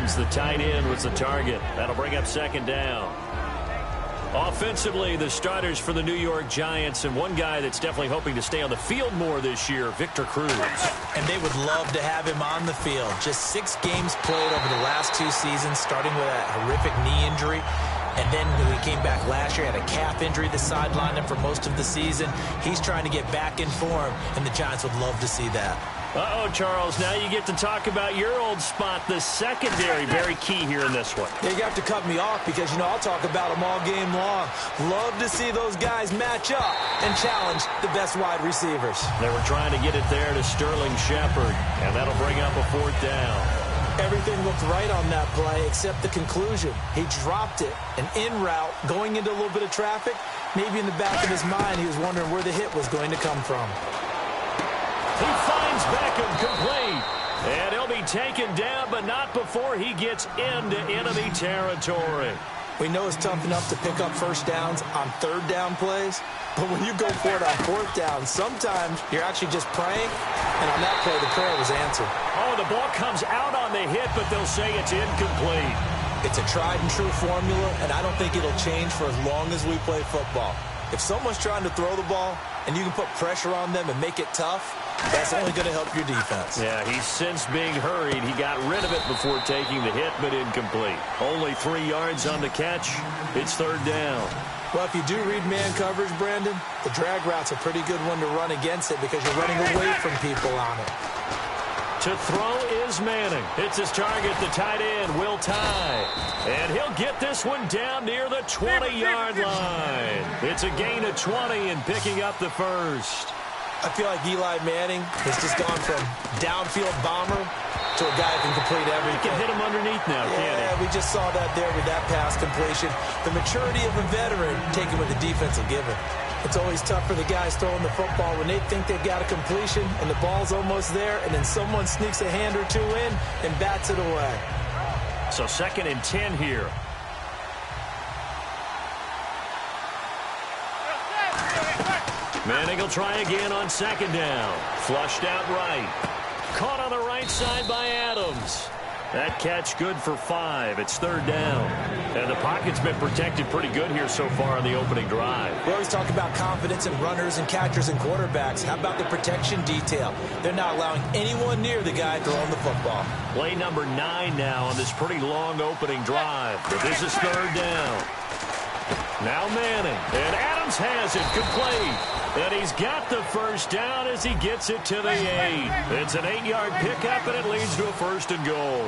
Adams, the tight end, was the target. That'll bring up second down. Offensively, the starters for the New York Giants, and one guy that's definitely hoping to stay on the field more this year, Victor Cruz. And they would love to have him on the field. Just 6 games played over the last 2 seasons, starting with a horrific knee injury. And then when he came back last year, had a calf injury that sidelined him for most of the season. He's trying to get back in form, and the Giants would love to see that. Uh-oh, Charles, now you get to talk about your old spot, the secondary. Very key here in this one. Yeah, you have to cut me off because, I'll talk about them all game long. Love to see those guys match up and challenge the best wide receivers. They were trying to get it there to Sterling Shepard, and that'll bring up a 4th down. Everything looked right on that play except the conclusion. He dropped it, an in route, going into a little bit of traffic. Maybe in the back of his mind, he was wondering where the hit was going to come from. He finds Beckham complete. And he'll be taken down, but not before he gets into enemy territory. We know it's tough enough to pick up first downs on 3rd down plays, but when you go for it on 4th down, sometimes you're actually just praying, and on that play, the prayer was answered. Oh, the ball comes out on the hit, but they'll say it's incomplete. It's a tried-and-true formula, and I don't think it'll change for as long as we play football. If someone's trying to throw the ball, and you can put pressure on them and make it tough, that's only going to help your defense. Yeah, he's since being hurried. He got rid of it before taking the hit, but incomplete. Only 3 yards on the catch. It's 3rd down. Well, if you do read man coverage, Brandon, the drag route's a pretty good one to run against it because you're running away from people on it. To throw is Manning. It's his target, the tight end, Will Tye. And he'll get this one down near the 20-yard line. It's a gain of 20 and picking up the 1st. I feel like Eli Manning has just gone from downfield bomber to a guy who can complete everything. He can hit him underneath now, can't he? Yeah, we just saw that there with that pass completion. The maturity of a veteran taken with the defense will give it. It's always tough for the guys throwing the football when they think they've got a completion and the ball's almost there, and then someone sneaks a hand or 2 in and bats it away. So 2nd and 10 here. Manning will try again on 2nd down. Flushed out right. Caught on the right side by Adams. That catch good for 5. It's 3rd down. And the pocket's been protected pretty good here so far in the opening drive. We always talk about confidence in runners and catchers and quarterbacks. How about the protection detail? They're not allowing anyone near the guy throwing the football. Play number 9 now on this pretty long opening drive. But this is 3rd down. Now Manning. And Adams has it complete. And he's got the 1st down as he gets it to the 8. It's an 8-yard pickup, and it leads to a 1st and goal.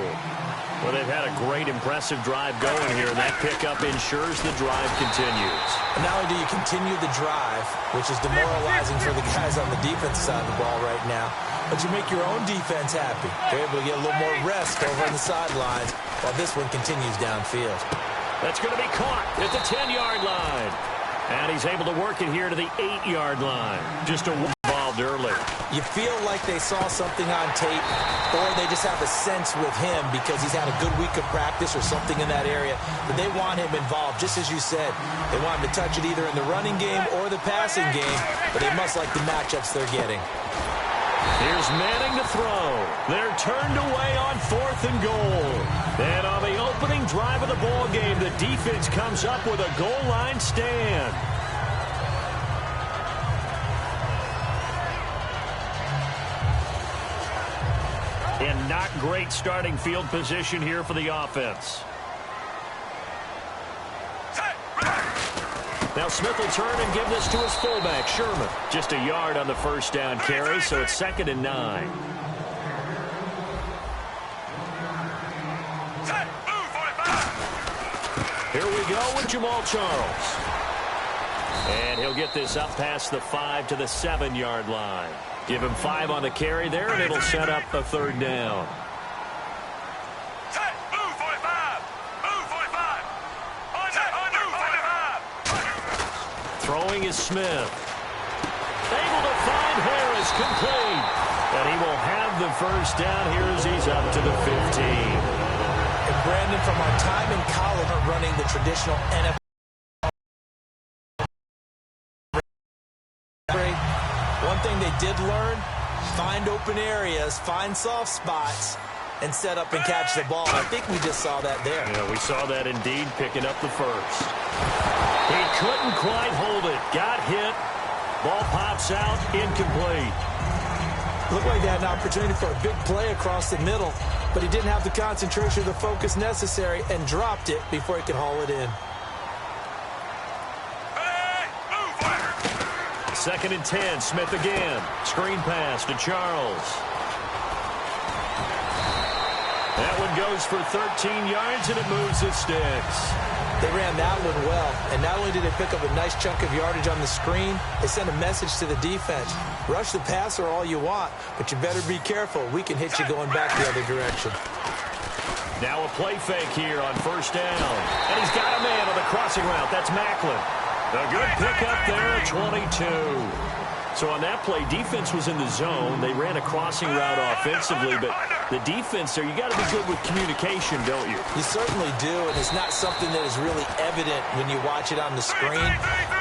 Well, they've had a great, impressive drive going here, and that pickup ensures the drive continues. And not only do you continue the drive, which is demoralizing for the guys on the defensive side of the ball right now, but you make your own defense happy. They're able to get a little more rest over on the sidelines while this one continues downfield. That's going to be caught at the 10-yard line. And he's able to work it here to the 8-yard line. Just involved early. You feel like they saw something on tape, or they just have a sense with him because he's had a good week of practice or something in that area that they want him involved. Just as you said, they want him to touch it either in the running game or the passing game, but they must like the matchups they're getting. Here's Manning to throw. They're turned away on 4th and goal. And on the opening drive of the ball game, the defense comes up with a goal line stand. And not great starting field position here for the offense. Now Smith will turn and give this to his fullback, Sherman. Just a yard on the 1st down carry, so it's 2nd and 9. Here we go with Jamal Charles. And he'll get this up past the 5 to the 7-yard line. Give him 5 on the carry there, and it'll set up a 3rd down. Throwing is Smith. Able to find Harris, complete. And he will have the 1st down here as he's up to the 15. And Brandon, from our time in college running the traditional NFL, one thing they did learn, find open areas, find soft spots, and set up and catch the ball. I think we just saw that there. Yeah, we saw that indeed, picking up the first. He couldn't quite hold it. Got hit. Ball pops out, incomplete. Looked like they had an opportunity for a big play across the middle, but he didn't have the concentration or the focus necessary and dropped it before he could haul it in. Second and 10, Smith again. Screen pass to Charles. That one goes for 13 yards, and it moves the sticks. They ran that one well, and not only did they pick up a nice chunk of yardage on the screen, they sent a message to the defense. Rush the passer all you want, but you better be careful. We can hit you going back the other direction. Now a play fake here on first down. And he's got a man on the crossing route. That's Macklin. A good pickup there at 22. So on that play, defense was in the zone. They ran a crossing route offensively, but the defense there, you got to be good with communication, don't you? You certainly do, and it's not something that is really evident when you watch it on the screen.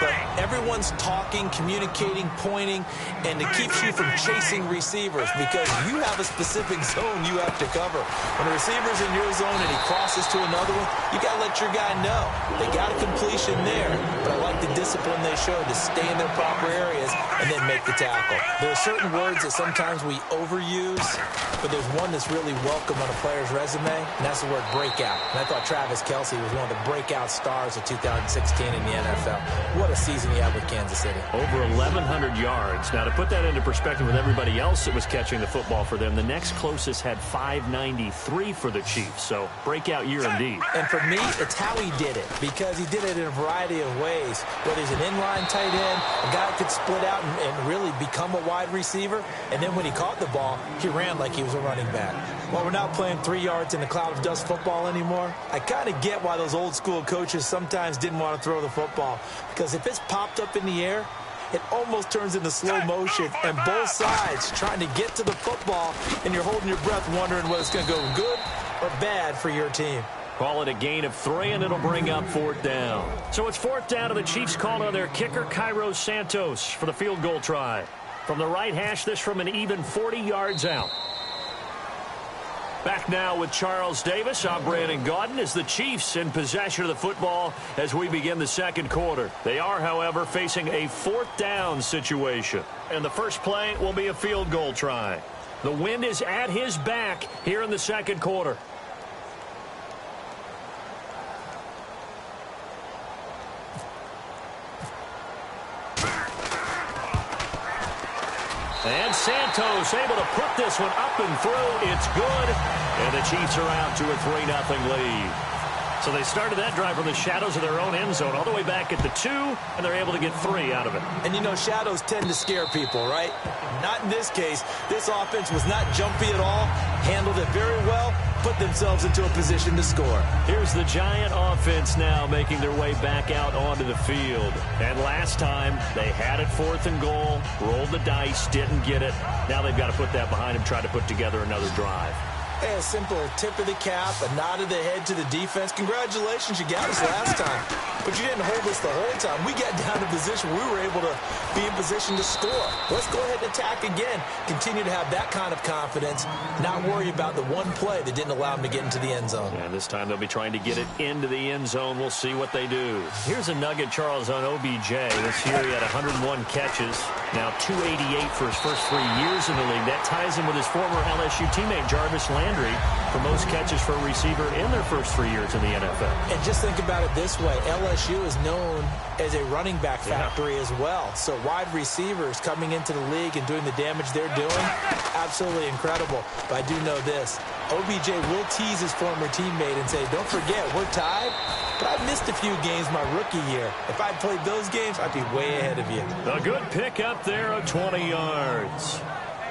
But everyone's talking, communicating, pointing, and it keeps you from chasing receivers because you have a specific zone you have to cover. When a receiver's in your zone and he crosses to another one, you got to let your guy know. They got a completion there, but I like the discipline they showed to stay in their proper areas and then make the tackle. There are certain words that sometimes we overuse, but there's one that's really welcome on a player's resume, and that's the word breakout. And I thought Travis Kelce was one of the breakout stars of 2016 in the NFL. What a season he had with Kansas City. Over 1,100 yards. Now, to put that into perspective with everybody else that was catching the football for them, the next closest had 593 for the Chiefs. So, breakout year indeed. And for me, it's how he did it, because he did it in a variety of ways. Whether he's an inline tight end, a guy that could split out and really become a wide receiver, and then when he caught the ball, he ran like he was a running back. While we're not playing 3 yards in a cloud of dust football anymore, I kind of get why those old school coaches sometimes didn't want to throw the football, because if it's popped up in the air, it almost turns into slow motion, and both sides trying to get to the football, and you're holding your breath wondering whether it's going to go good or bad for your team. Call it a gain of 3, and it'll bring up fourth down. So it's fourth down, and the Chiefs call on their kicker, Cairo Santos, for the field goal try. From the right hash, this from an even 40 yards out. Back now with Charles Davis. I'm Brandon Gaudin as the Chiefs in possession of the football as we begin the second quarter. They are, however, facing a fourth down situation. And the first play will be a field goal try. The wind is at his back here in the second quarter. And Santos able to put this one up and through. It's good. And the Chiefs are out to a 3-0 lead. So they started that drive from the shadows of their own end zone all the way back at the 2, and they're able to get 3 out of it. And, you know, shadows tend to scare people, right? Not in this case. This offense was not jumpy at all, handled it very well, put themselves into a position to score. Here's the Giant offense now making their way back out onto the field. And last time, they had it 4th and goal, rolled the dice, didn't get it. Now they've got to put that behind them, try to put together another drive. Hey, a simple tip of the cap, a nod of the head to the defense. Congratulations, you got us last time. But you didn't hold us the whole time. We got down to position where we were able to be in position to score. Let's go ahead and attack again. Continue to have that kind of confidence, not worry about the one play that didn't allow them to get into the end zone. And this time they'll be trying to get it into the end zone. We'll see what they do. Here's a nugget, Charles, on OBJ. This year he had 101 catches. Now 288 for his first 3 years in the league. That ties him with his former LSU teammate, Jarvis Landry, for most catches for a receiver in their first 3 years in the NFL. And just think about it this way. LSU is known as a running back factory as well. So wide receivers coming into the league and doing the damage they're doing, absolutely incredible. But I do know this. OBJ will tease his former teammate and say, don't forget, we're tied, but I missed a few games my rookie year. If I played those games, I'd be way ahead of you. A good pick up there of 20 yards.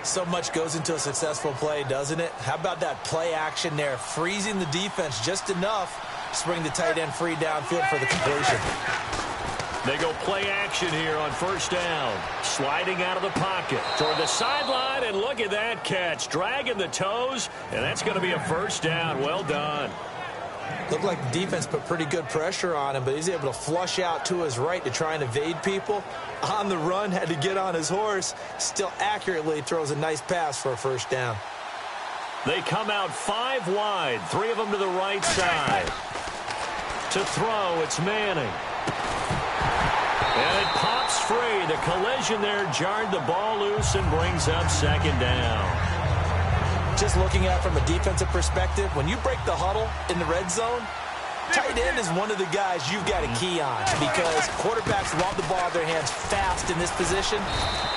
So much goes into a successful play, doesn't it? How about that play action there, freezing the defense just enough to bring the tight end free downfield for the completion. They go play action here on first down. Sliding out of the pocket toward the sideline, and look at that catch. Dragging the toes, and that's going to be a first down. Well done. Looked like the defense put pretty good pressure on him, but he's able to flush out to his right to try and evade people. On the run, had to get on his horse. Still accurately throws a nice pass for a first down. They come out 5 wide, 3 of them to the right side. To throw, it's Manning. And it pops free. The collision there jarred the ball loose and brings up 2nd down. Just looking at it from a defensive perspective, when you break the huddle in the red zone, tight end is one of the guys you've got to key on because quarterbacks want the ball in their hands fast in this position,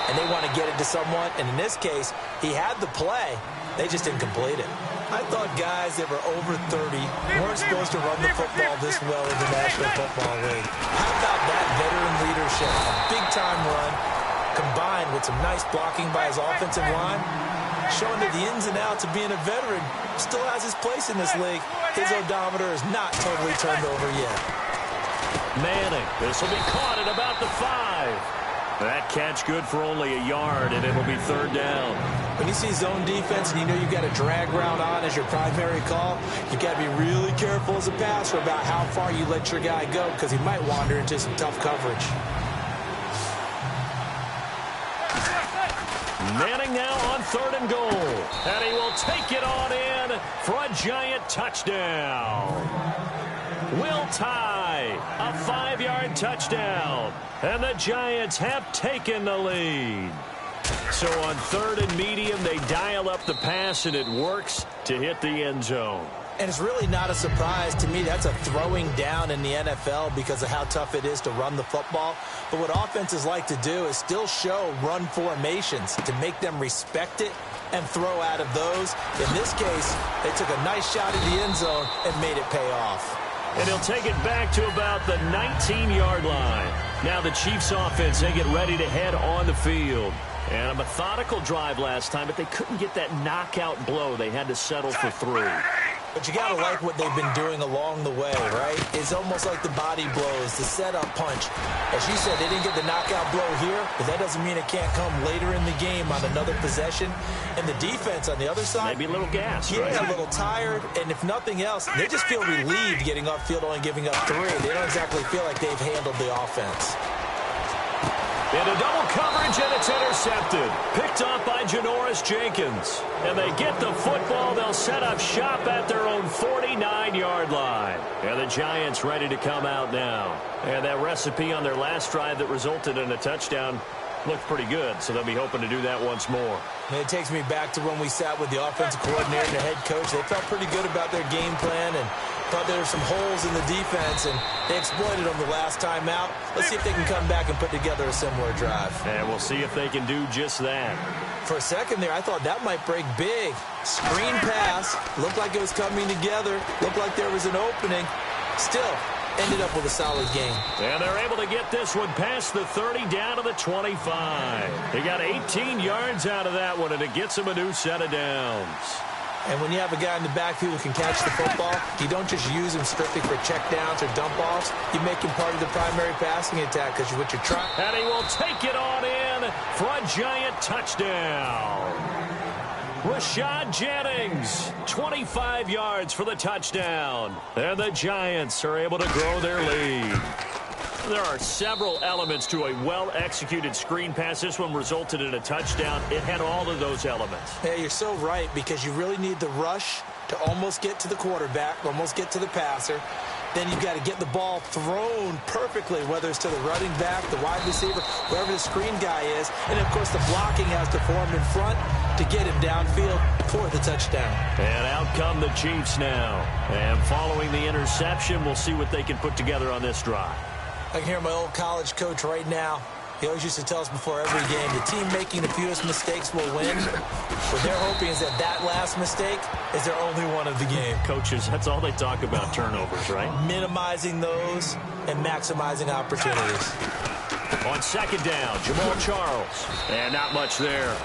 and they want to get it to someone. And in this case, he had the play. They just didn't complete it. I thought guys that were over 30 weren't supposed to run the football this well in the National Football League. How about that veteran leadership? A big-time run combined with some nice blocking by his offensive line, showing that the ins and outs of being a veteran still has his place in this league. His odometer is not totally turned over yet. Manning, this will be caught at about the 5. That catch good for only a yard, and it'll be 3rd down. When you see zone defense and you know you've got a drag route on as your primary call, you've got to be really careful as a passer about how far you let your guy go because he might wander into some tough coverage. Manning now on 3rd and goal. And he will take it on in for a giant touchdown. Will tie a 5-yard touchdown. And the Giants have taken the lead. So on 3rd and medium, they dial up the pass, and it works to hit the end zone. And it's really not a surprise to me. That's a throwing down in the NFL because of how tough it is to run the football. But what offenses like to do is still show run formations to make them respect it and throw out of those. In this case, they took a nice shot at the end zone and made it pay off. And he'll take it back to about the 19-yard line. Now the Chiefs offense, they get ready to head on the field. And a methodical drive last time, but they couldn't get that knockout blow. They had to settle for 3. But you got to like what they've been doing along the way, right? It's almost like the body blows, the setup punch. As you said, they didn't get the knockout blow here, but that doesn't mean it can't come later in the game on another possession. And the defense on the other side, maybe a little gas, yeah, right? A little tired. And if nothing else, they just feel relieved getting upfield, only giving up 3. They don't exactly feel like they've handled the offense. Into double coverage, and it's intercepted. Picked up by Janoris Jenkins. And they get the football. They'll set up shop at their own 49-yard line. And the Giants ready to come out now. And that recipe on their last drive that resulted in a touchdown looked pretty good, so they'll be hoping to do that once more. And it takes me back to when we sat with the offensive coordinator and the head coach. They felt pretty good about their game plan and thought there were some holes in the defense, and they exploited them the last time out. Let's see if they can come back and put together a similar drive. And we'll see if they can do just that. For a second there, I thought that might break big. Screen pass. Looked like it was coming together. Looked like there was an opening. Still, ended up with a solid game. And they're able to get this one past the 30 down to the 25. They got 18 yards out of that one, and it gets them a new set of downs. And when you have a guy in the backfield who can catch the football, you don't just use him strictly for checkdowns or dump-offs. You make him part of the primary passing attack because what you're trying. And he will take it on in for a giant touchdown. Rashad Jennings, 25 yards for the touchdown. And the Giants are able to grow their lead. There are several elements to a well-executed screen pass. This one resulted in a touchdown. It had all of those elements. Yeah, you're so right, because you really need the rush to almost get to the quarterback, almost get to the passer. Then you've got to get the ball thrown perfectly, whether it's to the running back, the wide receiver, wherever the screen guy is. And, of course, the blocking has to form in front to get him downfield for the touchdown. And out come the Chiefs now. And following the interception, we'll see what they can put together on this drive. I can hear my old college coach right now. He always used to tell us before every game, the team making the fewest mistakes will win. What they're hoping is that that last mistake is their only one of the game. Coaches, that's all they talk about, turnovers, right? Minimizing those and maximizing opportunities. On second down, Jamal Charles. And not much there.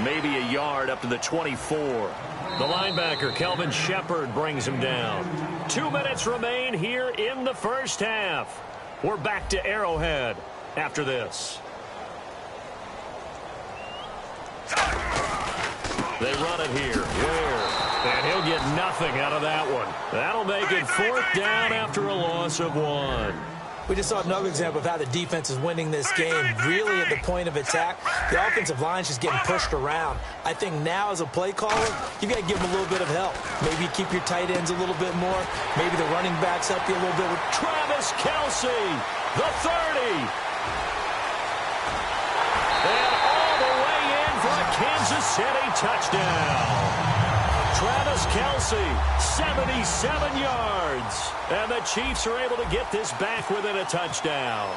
Maybe a yard up to the 24. The linebacker, Kelvin Shepard, brings him down. 2 minutes remain here in the first half. We're back to Arrowhead after this. They run it here. Ware. And he'll get nothing out of that one. That'll make it 4th down after a loss of 1. We just saw another example of how the defense is winning this game, really at the point of attack. The offensive line is just getting pushed around. I think now as a play caller, you got to give them a little bit of help. Maybe keep your tight ends a little bit more. Maybe the running backs help you a little bit with Travis Kelce, the 30. And all the way in for a Kansas City touchdown. Travis Kelce, 77 yards. And the Chiefs are able to get this back within a touchdown.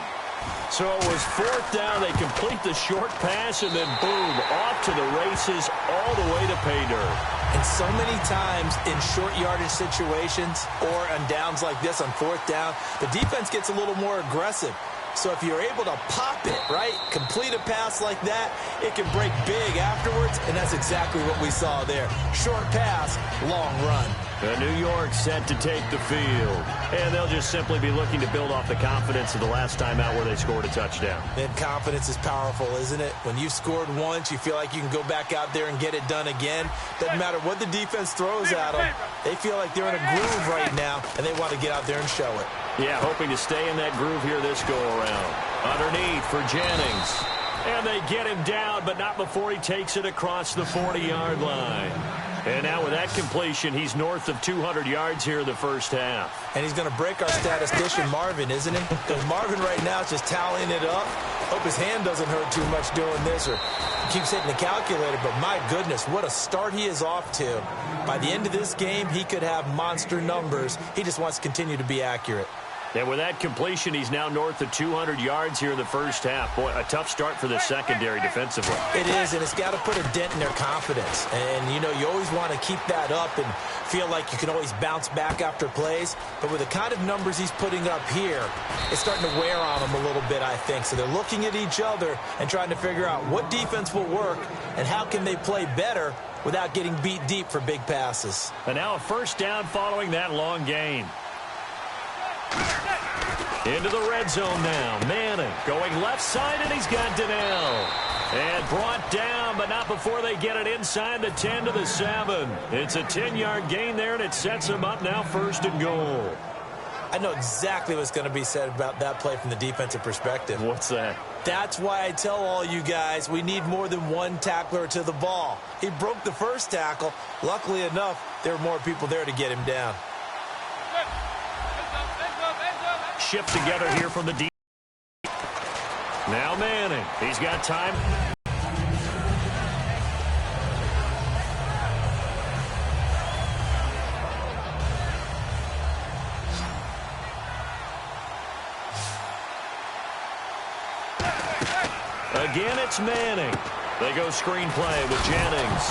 So it was 4th down. They complete the short pass, and then boom, off to the races all the way to pay dirt. And so many times in short yardage situations or on downs like this on 4th down, the defense gets a little more aggressive. So if you're able to pop it, right, complete a pass like that, it can break big afterwards, and that's exactly what we saw there. Short pass, long run. New York set to take the field, and they'll just simply be looking to build off the confidence of the last time out where they scored a touchdown. And confidence is powerful, isn't it? When you've scored once, you feel like you can go back out there and get it done again. Doesn't matter what the defense throws at them. They feel like they're in a groove right now, and they want to get out there and show it. Yeah, hoping to stay in that groove here this go-around. Underneath for Jennings. And they get him down, but not before he takes it across the 40-yard line. And now with that completion, he's north of 200 yards here in the first half. And he's going to break our statistician, Marvin, isn't he? Because Marvin right now is just tallying it up. Hope his hand doesn't hurt too much doing this, or keeps hitting the calculator. But my goodness, what a start he is off to. By the end of this game, he could have monster numbers. He just wants to continue to be accurate. And with that completion, he's now north of 200 yards here in the first half. Boy, a tough start for the secondary defensively. It is, and it's got to put a dent in their confidence. And, you know, you always want to keep that up and feel like you can always bounce back after plays. But with the kind of numbers he's putting up here, it's starting to wear on them a little bit, I think. So they're looking at each other and trying to figure out what defense will work and how can they play better without getting beat deep for big passes. And now a first down following that long gain. Into the red zone now. Manning going left side, and he's got Donnell. And brought down, but not before they get it inside the 10 to the 7. It's a 10-yard gain there, and it sets them up now 1st and goal. I know exactly what's going to be said about that play from the defensive perspective. What's that? That's why I tell all you guys we need more than one tackler to the ball. He broke the first tackle. Luckily enough, there were more people there to get him down. Shift together here from the deep. Now Manning. He's got time. Again, it's Manning. They go screenplay with Jennings.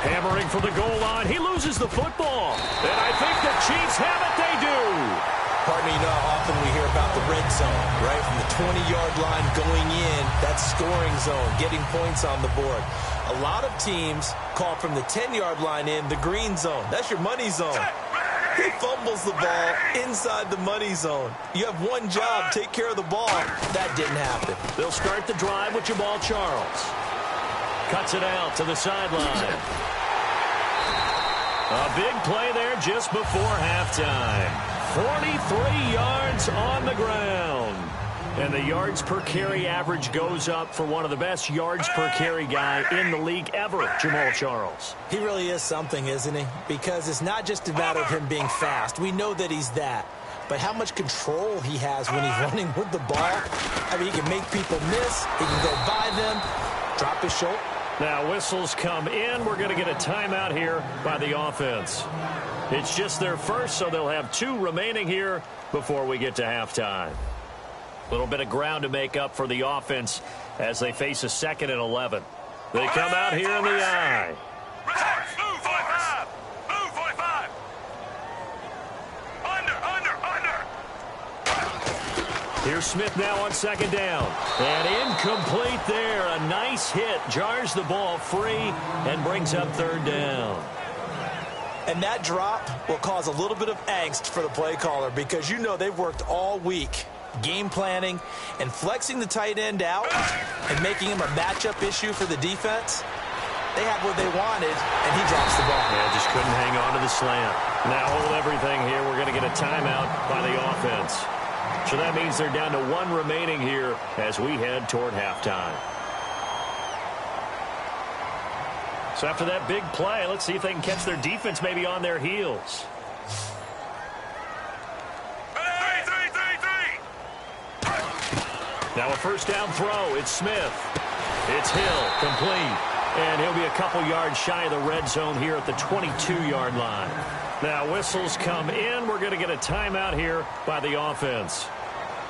Hammering for the goal line. He loses the football. And I think the Chiefs have it. They do. Partner, you know how often we hear about the red zone, right? From the 20-yard line going in, that's scoring zone, getting points on the board. A lot of teams call from the 10-yard line in the green zone. That's your money zone. He fumbles the ball inside the money zone. You have one job, take care of the ball. That didn't happen. They'll start the drive with Jamal Charles. Cuts it out to the sideline. A big play there just before halftime. 43 yards on the ground. And the yards per carry average goes up for one of the best yards per carry guy in the league ever, Jamal Charles. He really is something, isn't he? Because it's not just a matter of him being fast. We know that he's that. But how much control he has when he's running with the ball. I mean, he can make people miss. He can go by them, drop his shoulder. Now whistles come in. We're going to get a timeout here by the offense. It's just their first, so they'll have 2 remaining here before we get to halftime. A little bit of ground to make up for the offense as they face a 2nd and 11. They come out here in the I. Move 45. Move 45. Under. Here's Smith now on 2nd down. And incomplete there. A nice hit. Jars the ball free and brings up 3rd down. And that drop will cause a little bit of angst for the play caller because you know they've worked all week game planning and flexing the tight end out and making him a matchup issue for the defense. They had what they wanted, and he drops the ball. Yeah, just couldn't hang on to the slant. Now hold everything here. We're going to get a timeout by the offense. So that means they're down to 1 remaining here as we head toward halftime. So after that big play, let's see if they can catch their defense maybe on their heels. Now a first down throw. It's Smith. It's Hill, complete. And he'll be a couple yards shy of the red zone here at the 22-yard line. Now whistles come in. We're going to get a timeout here by the offense.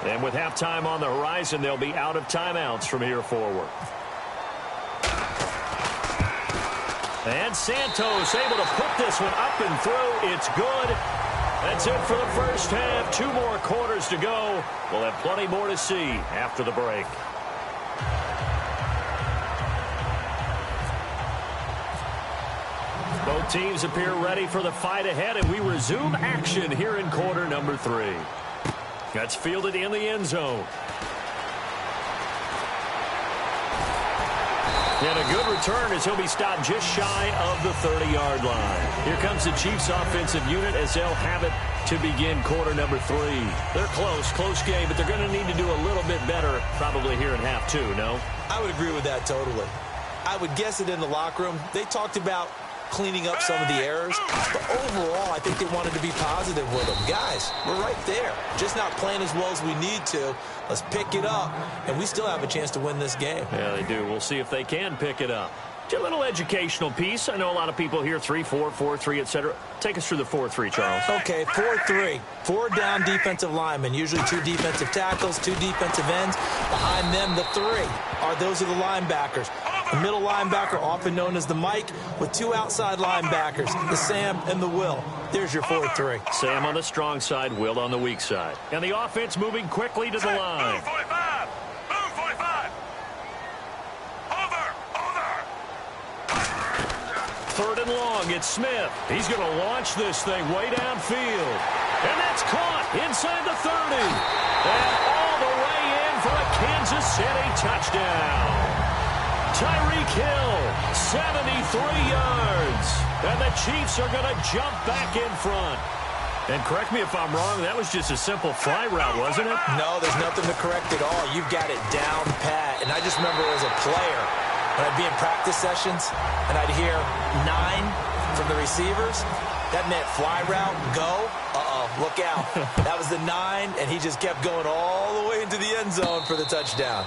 And with halftime on the horizon, they'll be out of timeouts from here forward. And Santos able to put this one up and through. It's good. That's it for the first half. 2 more quarters to go. We'll have plenty more to see after the break. Both teams appear ready for the fight ahead, and we resume action here in quarter number 3. That's fielded in the end zone. And a good return as he'll be stopped just shy of the 30-yard line. Here comes the Chiefs offensive unit as they'll have it to begin quarter number 3. They're close game, but they're going to need to do a little bit better probably here in half 2, no? I would agree with that totally. I would guess it in the locker room. They talked about cleaning up some of the errors, but overall, I think they wanted to be positive with them. Guys, we're right there. Just not playing as well as we need to. Let's pick it up, and we still have a chance to win this game. Yeah, they do. We'll see if they can pick it up. A little educational piece. I know a lot of people here, 3-4, 4-3, etc. Take us through the 4-3, Charles. Okay, 4-3. 4 down defensive linemen, usually 2 defensive tackles, 2 defensive ends. Behind them, the 3 those are the linebackers. The middle linebacker, often known as the Mike, with 2 outside linebackers, the Sam and the Will. There's your 4-3. Sam on the strong side, Will on the weak side. And the offense moving quickly to the line. Move 45! Move 45! Over! 3rd and long, it's Smith. He's going to launch this thing way downfield. And that's caught inside the 30. And all the way in for a Kansas City touchdown. Tyreek Hill, 73 yards. And the Chiefs are going to jump back in front. And correct me if I'm wrong, that was just a simple fly route, wasn't it? No, there's nothing to correct at all. You've got it down pat. And I just remember as a player, when I'd be in practice sessions, and I'd hear 9 from the receivers, that meant fly route, go. Look out. That was the 9, and he just kept going all the way into the end zone for the touchdown.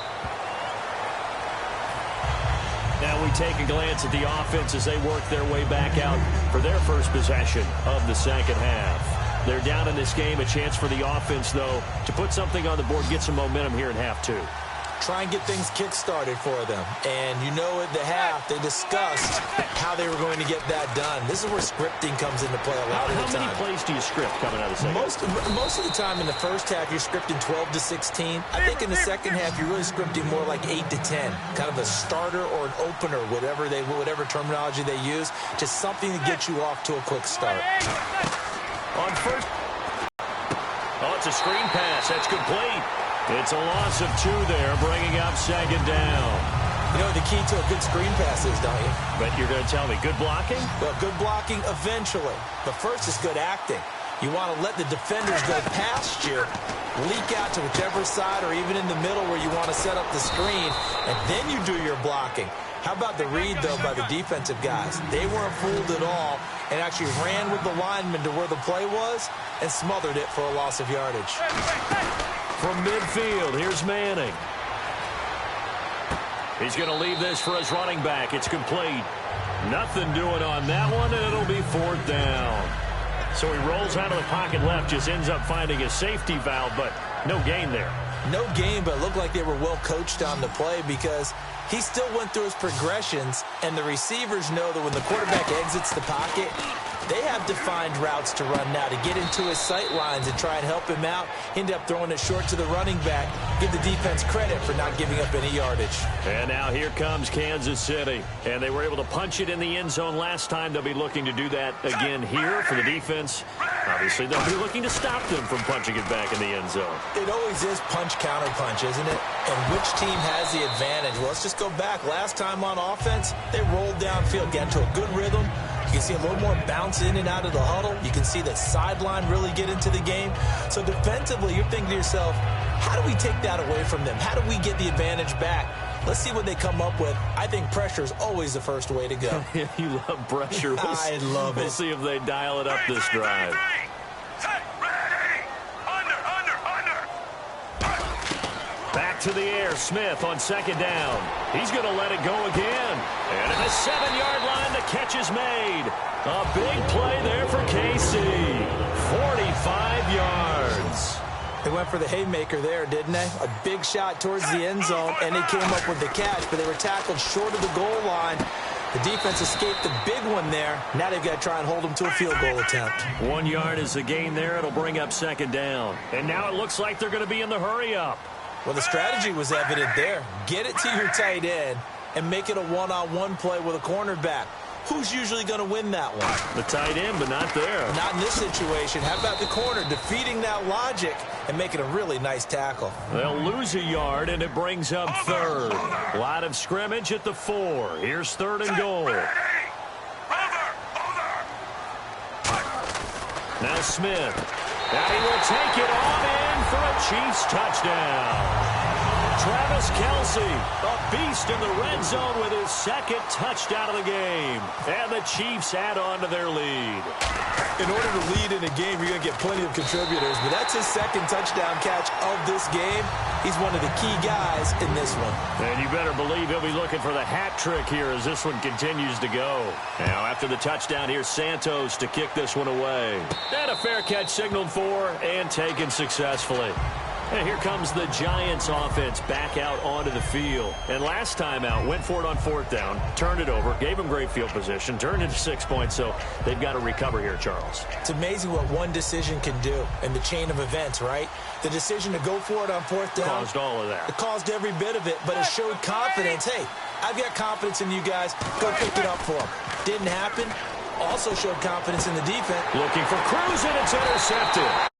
Now we take a glance at the offense as they work their way back out for their first possession of the second half. They're down in this game. A chance for the offense, though, to put something on the board, get some momentum here in half 2. Try and get things kick-started for them. And you know at the half, they discussed how they were going to get that done. This is where scripting comes into play a lot of the time. How many plays do you script coming out of the second? Most of the time in the first half, you're scripting 12 to 16. I think in the second half, you're really scripting more like 8 to 10. Kind of a starter or an opener, whatever terminology they use. Just something to get you off to a quick start. On first. Oh, it's a screen pass. That's complete. It's a loss of 2 there, bringing up 2nd down. You know what the key to a good screen pass is, don't you? But you're going to tell me, good blocking? Well, good blocking eventually. But first is good acting. You want to let the defenders go past you, leak out to whichever side or even in the middle where you want to set up the screen, and then you do your blocking. How about the read, though, by the defensive guys? They weren't fooled at all and actually ran with the lineman to where the play was and smothered it for a loss of yardage. From midfield, here's Manning. He's going to leave this for his running back. It's complete. Nothing doing on that one, and it'll be 4th down. So he rolls out of the pocket left, just ends up finding a safety valve, but no gain there. No gain, but it looked like they were well coached on the play because he still went through his progressions, and the receivers know that when the quarterback exits the pocket, they have defined routes to run now to get into his sight lines and try and help him out. End up throwing it short to the running back. Give the defense credit for not giving up any yardage. And now here comes Kansas City. And they were able to punch it in the end zone last time. They'll be looking to do that again here for the defense. Obviously, they'll be looking to stop them from punching it back in the end zone. It always is punch-counter-punch, isn't it? And which team has the advantage? Well, let's just go back. Last time on offense, they rolled downfield, got into a good rhythm, can see a little more bounce in and out of the huddle. You can see the sideline really get into the game. So defensively, you're thinking to yourself, how do we take that away from them? How do we get the advantage back? Let's see what they come up with. I think pressure is always the first way to go. You love pressure. I love it. We'll see if they dial it up this drive. Back to the air, Smith on second down. He's going to let it go again. And at the 7-yard line, the catch is made. A big play there for KC. 45 yards. They went for the haymaker there, didn't they? A big shot towards the end zone, and they came up with the catch, but they were tackled short of the goal line. The defense escaped the big one there. Now they've got to try and hold them to a field goal attempt. 1 yard is the gain there. It'll bring up second down. And now it looks like they're going to be in the hurry-up. Well, the strategy was evident there. Get it to your tight end and make it a one-on-one play with a cornerback. Who's usually going to win that one? The tight end, but not there. Not in this situation. How about the corner defeating that logic and making a really nice tackle? They'll lose a yard, and it brings up third. Line of scrimmage at the 4. Here's third and goal. Now Smith. Now he will take it on in for a Chiefs touchdown. Travis Kelce, a beast in the red zone with his second touchdown of the game. And the Chiefs add on to their lead. In order to lead in a game, you're going to get plenty of contributors, but that's his second touchdown catch of this game. He's one of the key guys in this one. And you better believe he'll be looking for the hat trick here as this one continues to go. Now, after the touchdown, here's Santos to kick this one away. And a fair catch signaled for and taken successfully. And here comes the Giants offense back out onto the field. And last time out, went for it on fourth down, turned it over, gave them great field position, turned into 6 points, so they've got to recover here, Charles. It's amazing what one decision can do in the chain of events, right? The decision to go for it on fourth down. Caused all of that. It caused every bit of it, but it showed confidence. Hey, I've got confidence in you guys. Go pick it up for them. Didn't happen. Also showed confidence in the defense. Looking for Cruz, and it's intercepted.